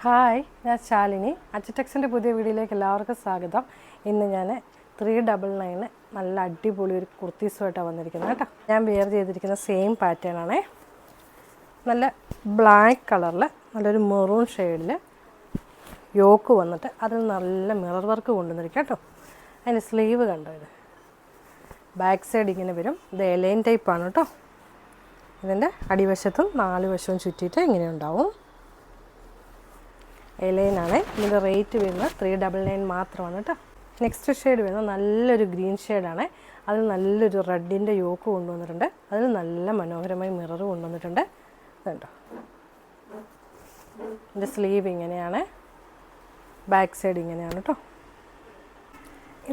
Hi, ഞാൻ ശാലിനി. അച്ചടെക്സിൻ്റെ പുതിയ വീഡിയോയിലേക്ക് എല്ലാവർക്കും സ്വാഗതം. ഇന്ന് ഞാൻ 399 നല്ല അടിപൊളി ഒരു കുർത്തീസുമായിട്ടാണ് വന്നിരിക്കുന്നത് കേട്ടോ. ഞാൻ വെയർ ചെയ്തിരിക്കുന്ന സെയിം പാറ്റേൺ ആണേ. നല്ല ബ്ലാക്ക് കളറിൽ നല്ലൊരു മെറൂൺ ഷെയ്ഡിൽ യോക്ക് വന്നിട്ട് അതിൽ നല്ല മിറർ വർക്ക് കൊണ്ടുവന്നിരിക്കുക കേട്ടോ. അതിൻ്റെ സ്ലീവ് കണ്ടോ, ഇത് ബാക്ക് സൈഡ് ഇങ്ങനെ വരും. ഇത് എലൈൻ ടൈപ്പാണ് കേട്ടോ. ഇതിൻ്റെ അടിവശത്തും 4 വശവും ചുറ്റിയിട്ട് ഇങ്ങനെ ഉണ്ടാവും. എലൈനാണ്. ഇതിൻ്റെ റേറ്റ് വരുന്നത് 399 മാത്രമാണ് കേട്ടോ. നെക്സ്റ്റ് ഷെയ്ഡ് വരുന്നത് നല്ലൊരു ഗ്രീൻ ഷെയ്ഡാണ്. അതിൽ നല്ലൊരു റെഡിൻ്റെ യോക്ക് കൊണ്ടുവന്നിട്ടുണ്ട്. അതിൽ നല്ല മനോഹരമായി മിറർ കൊണ്ടുവന്നിട്ടുണ്ട്. ഇതുണ്ടോ, ഇതിൻ്റെ സ്ലീവ് ഇങ്ങനെയാണ്, ബാക്ക് സൈഡ് ഇങ്ങനെയാണ് കേട്ടോ.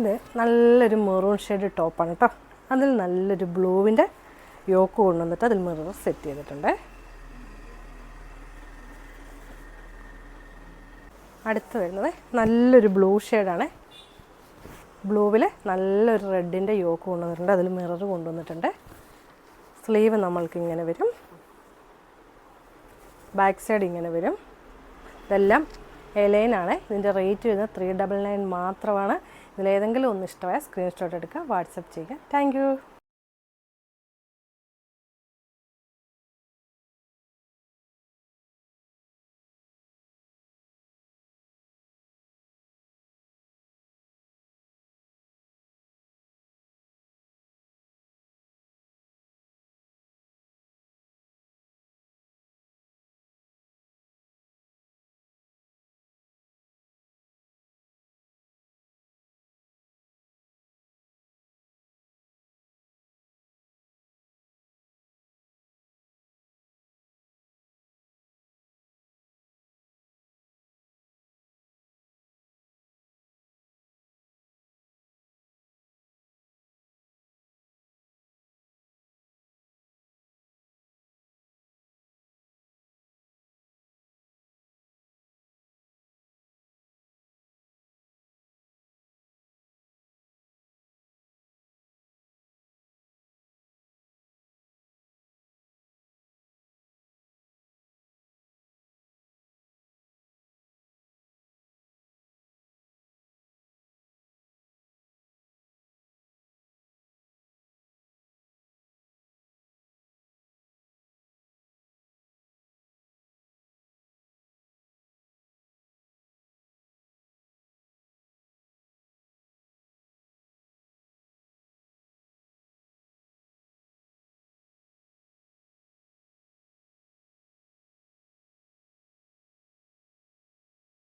ഇത് നല്ലൊരു മെറൂൺ ഷെയ്ഡ് ടോപ്പാണ് കേട്ടോ. അതിൽ നല്ലൊരു ബ്ലൂവിൻ്റെ യോക്ക് കൊണ്ടുവന്നിട്ട് അതിൽ മിറർ സെറ്റ് ചെയ്തിട്ടുണ്ട്. അടുത്ത് വരുന്നത് നല്ലൊരു ബ്ലൂ ഷെയ്ഡാണ്. ബ്ലൂവിൽ നല്ലൊരു റെഡിൻ്റെ യോക്ക് കൊണ്ടുവന്നിട്ടുണ്ട്. അതിൽ മിറർ കൊണ്ടുവന്നിട്ടുണ്ട്. സ്ലീവ് നമ്മൾക്ക് ഇങ്ങനെ വരും, ബാക്ക് സൈഡ് ഇങ്ങനെ വരും. ഇതെല്ലാം എലൈനാണ്. ഇതിൻ്റെ റേറ്റ് വരുന്നത് 399 മാത്രമാണ്. ഇതിലേതെങ്കിലും ഒന്ന് ഇഷ്ടമായ സ്ക്രീൻഷോട്ട് എടുക്കുക, വാട്സപ്പ് ചെയ്യുക. താങ്ക്